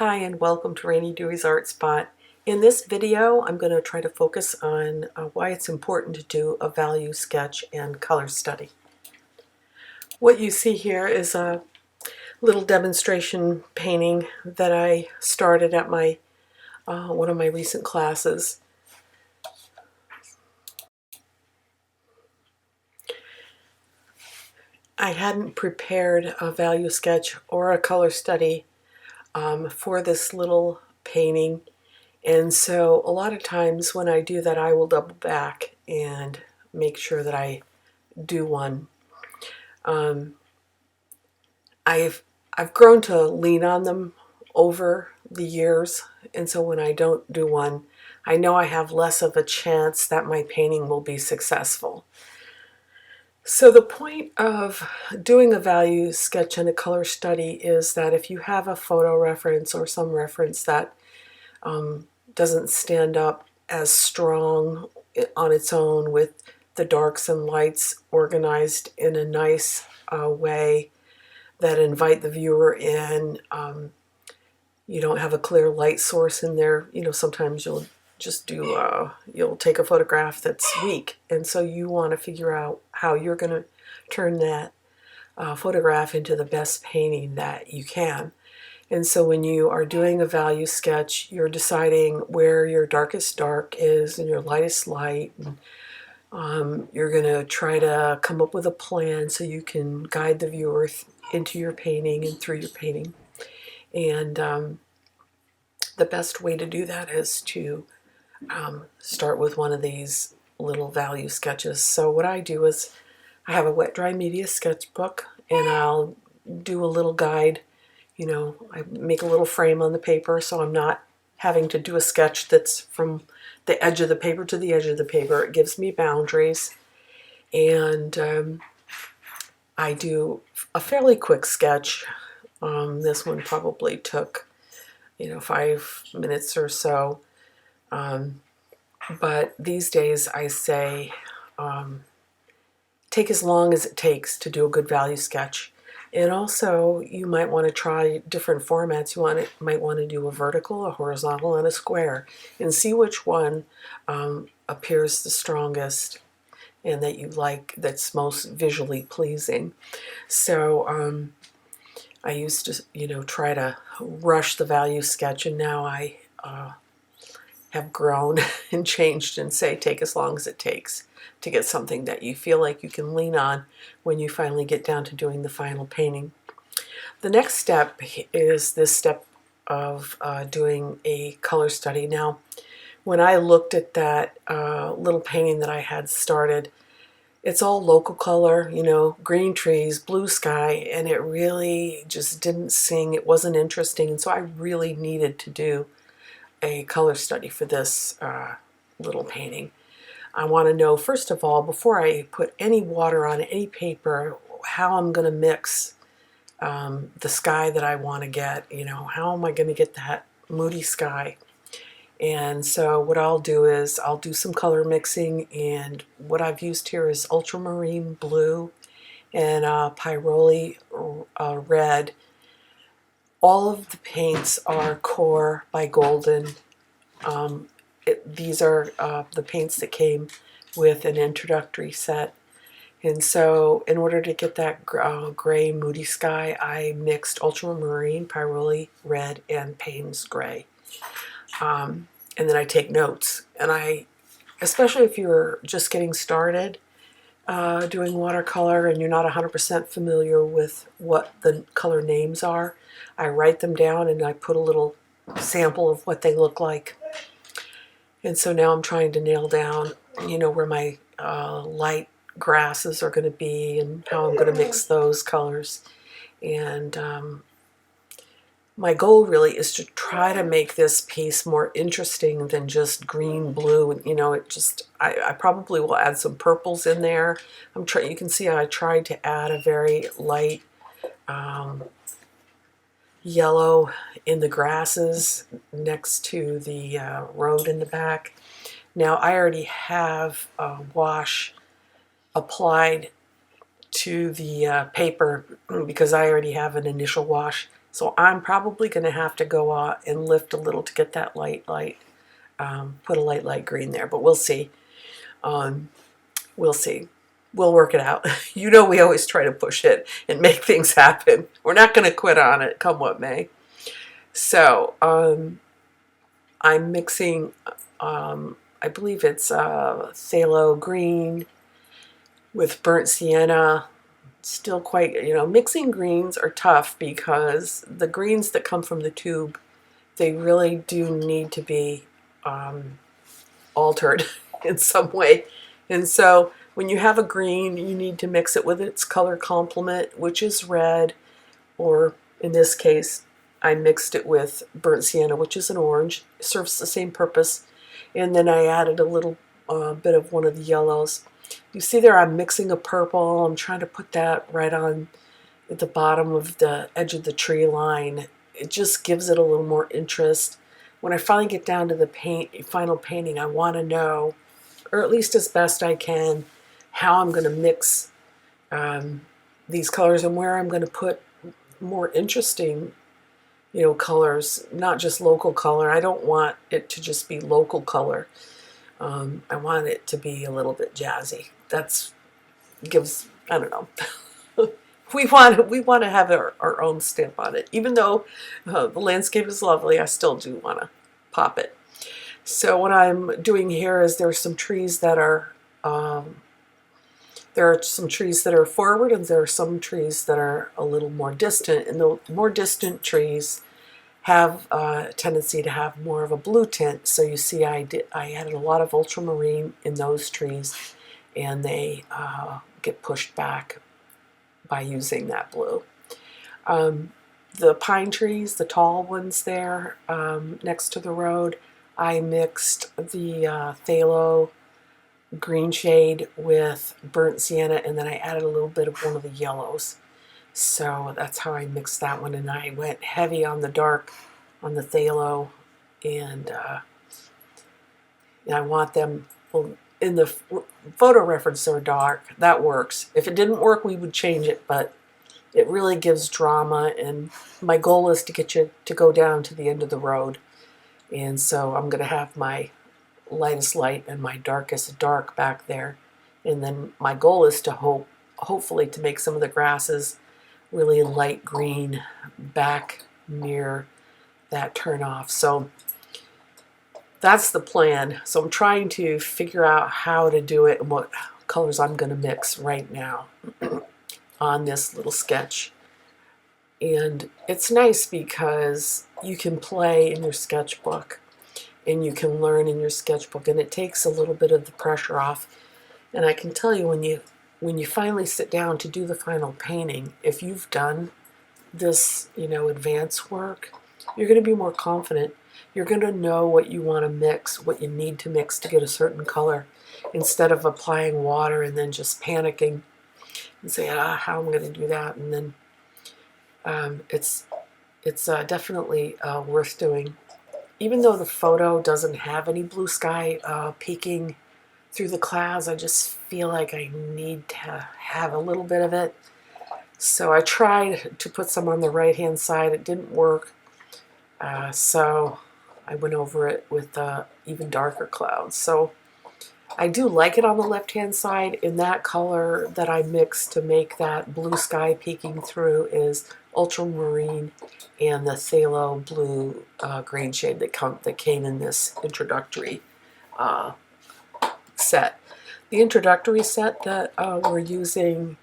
Hi and welcome to Rainey Dewey's Art Spot. In this video I'm going to try to focus on why it's important to do a value sketch and color study. What you see here is a little demonstration painting that I started at my one of my recent classes. I hadn't prepared a value sketch or a color study for this little painting. And so a lot of times when I do that, I will double back and make sure that I do one. I've grown to lean on them over the years, and so when I don't do one, I know I have less of a chance that my painting will be successful. So the point of doing a value sketch and a color study is that if you have a photo reference or some reference that doesn't stand up as strong on its own with the darks and lights organized in a nice way that invite the viewer in, you don't have a clear light source in there. You know, sometimes you'll just do, you'll take a photograph that's weak, and so you want to figure out how you're going to turn that photograph into the best painting that you can. And so when you are doing a value sketch, you're deciding where your darkest dark is and your lightest light. And, you're going to try to come up with a plan so you can guide the viewer into your painting and through your painting. And the best way to do that is to start with one of these little value sketches. So what I do is I have a wet dry media sketchbook, and I'll do a little guide. You know, I make a little frame on the paper so I'm not having to do a sketch that's from the edge of the paper to the edge of the paper. It gives me boundaries. And I do a fairly quick sketch. This one probably took, 5 minutes or so. But these days I say take as long as it takes to do a good value sketch. And also, you might want to try different formats. You might want to do a vertical, a horizontal, and a square, and see which one appears the strongest and that you like, that's most visually pleasing. So I used to, try to rush the value sketch, and now I have grown and changed and say take as long as it takes to get something that you feel like you can lean on when you finally get down to doing the final painting. The next step is this step of doing a color study. Now, when I looked at that little painting that I had started, it's all local color, green trees, blue sky, and it really just didn't sing. It wasn't interesting, and so I really needed to do a color study for this little painting. I want to know, first of all, before I put any water on any paper, how I'm going to mix the sky that I want to get. How am I going to get that moody sky? And so what I'll do is I'll do some color mixing, and what I've used here is ultramarine blue and pyroli red. All of the paints are Core by Golden. These are the paints that came with an introductory set. And so in order to get that gray moody sky, I mixed ultramarine, pyroli red, and Payne's gray. And then I take notes. And especially if you're just getting started doing watercolor and you're not 100% familiar with what the color names are, I write them down and I put a little sample of what they look like. And so now I'm trying to nail down, where my light grasses are going to be and how I'm going to mix those colors. And my goal really is to try to make this piece more interesting than just green, blue. I probably will add some purples in there. You can see I tried to add a very light yellow in the grasses next to the road in the back. Now I already have wash applied to the paper because I already have an initial wash So I'm probably going to have to go out and lift a little to get that put a light green there, but we'll see. We'll see. We'll work it out. You know, we always try to push it and make things happen. We're not going to quit on it, come what may. So I'm mixing, I believe it's phthalo green with burnt sienna. Still quite, mixing greens are tough because the greens that come from the tube, they really do need to be altered in some way. And so when you have a green, you need to mix it with its color complement, which is red, or in this case, I mixed it with burnt sienna, which is an orange. It serves the same purpose. And then I added a little bit of one of the yellows. You see there I'm mixing a purple. I'm trying to put that right on at the bottom of the edge of the tree line. It just gives it a little more interest. When I finally get down to the final painting, I want to know, or at least as best I can, how I'm going to mix these colors and where I'm going to put more interesting, colors, not just local color. I don't want it to just be local color. I want it to be a little bit jazzy. I don't know. We want to have our own stamp on it. Even though the landscape is lovely, I still do want to pop it. So what I'm doing here is there are some trees that are forward, and there are some trees that are a little more distant. And the more distant trees have a tendency to have more of a blue tint. So you see, I added a lot of ultramarine in those trees, and they get pushed back by using that blue. The pine trees, the tall ones there next to the road, I mixed the phthalo green shade with burnt sienna, and then I added a little bit of one of the yellows. So that's how I mixed that one, and I went heavy on the dark on the phthalo, and I want them, well, in the photo reference they're dark. That works. If it didn't work, we would change it, but it really gives drama, and my goal is to get you to go down to the end of the road. And so I'm going to have my lightest light and my darkest dark back there. And then my goal is to hopefully to make some of the grasses really light green back near that turnoff. So that's the plan. So I'm trying to figure out how to do it and what colors I'm going to mix right now on this little sketch. And it's nice because you can play in your sketchbook and you can learn in your sketchbook, and it takes a little bit of the pressure off. And I can tell you, when you finally sit down to do the final painting, if you've done this, advanced work, you're going to be more confident. You're going to know what you want to mix, what you need to mix to get a certain color, instead of applying water and then just panicking and saying, how am I going to do that? And then it's definitely worth doing. Even though the photo doesn't have any blue sky peeking through the clouds, I just feel like I need to have a little bit of it. So I tried to put some on the right-hand side. It didn't work. So I went over it with even darker clouds. So I do like it on the left-hand side. In that color that I mixed to make that blue sky peeking through is ultramarine and the phthalo blue green shade that came in this introductory set. The introductory set that we're using,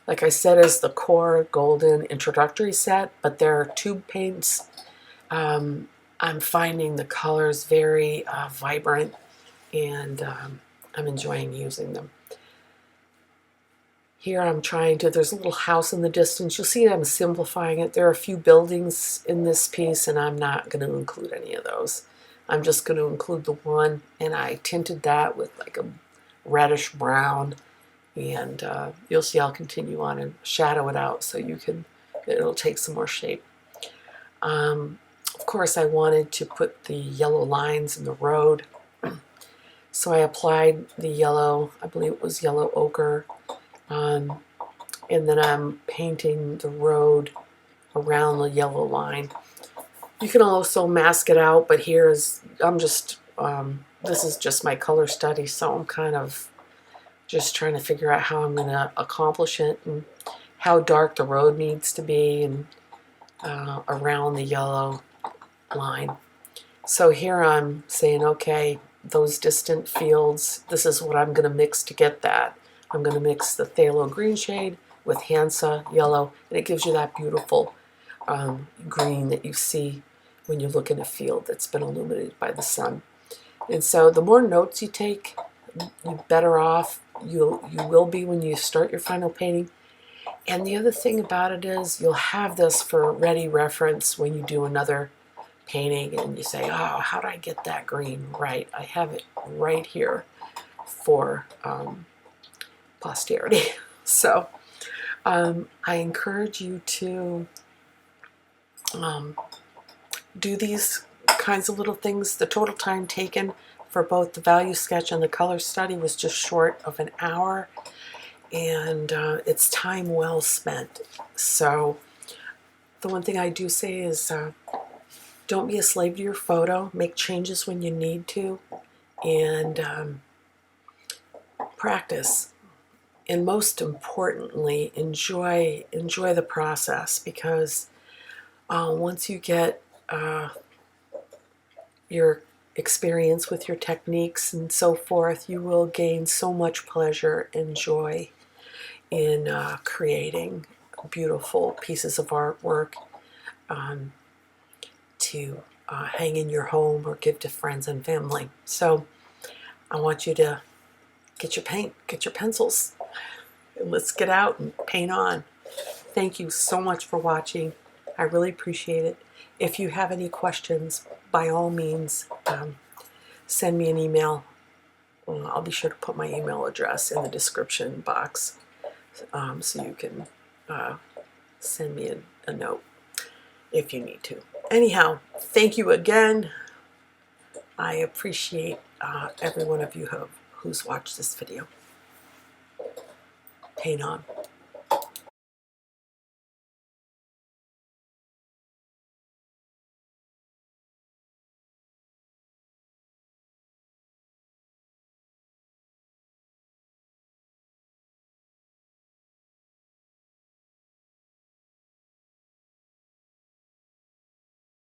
like I said, is the core golden introductory set, but there are tube paints. I'm finding the colors very vibrant, and I'm enjoying using them. Here there's a little house in the distance. You'll see I'm simplifying it. There are a few buildings in this piece, and I'm not going to include any of those. I'm just going to include the one, and I tinted that with like a reddish brown, and you'll see I'll continue on and shadow it out so it'll take some more shape. Of course, I wanted to put the yellow lines in the road, so I applied the yellow, I believe it was yellow ochre, and then I'm painting the road around the yellow line. You can also mask it out, but here is, this is just my color study, so I'm kind of just trying to figure out how I'm going to accomplish it and how dark the road needs to be and around the yellow line. So here I'm saying, okay, those distant fields, this is what I'm going to mix to get that. I'm going to mix the phthalo green shade with Hansa yellow, and it gives you that beautiful green that you see when you look in a field that's been illuminated by the sun. And so the more notes you take, the better off you will be when you start your final painting. And the other thing about it is you'll have this for ready reference when you do another painting and you say, oh, how did I get that green right? I have it right here for posterity. So I encourage you to do these kinds of little things. The total time taken for both the value sketch and the color study was just short of an hour, and it's time well spent. So the one thing I do say is don't be a slave to your photo. Make changes when you need to, and practice. And most importantly, enjoy the process, because once you get your experience with your techniques and so forth, you will gain so much pleasure and joy in creating beautiful pieces of artwork to hang in your home or give to friends and family. So I want you to get your paint, get your pencils, and let's get out and paint on. Thank you so much for watching. I really appreciate it. If you have any questions, by all means, send me an email. I'll be sure to put my email address in the description box, so you can send me a note if you need to. Anyhow, thank you again. I appreciate every one of you who's watched this video. Paint on.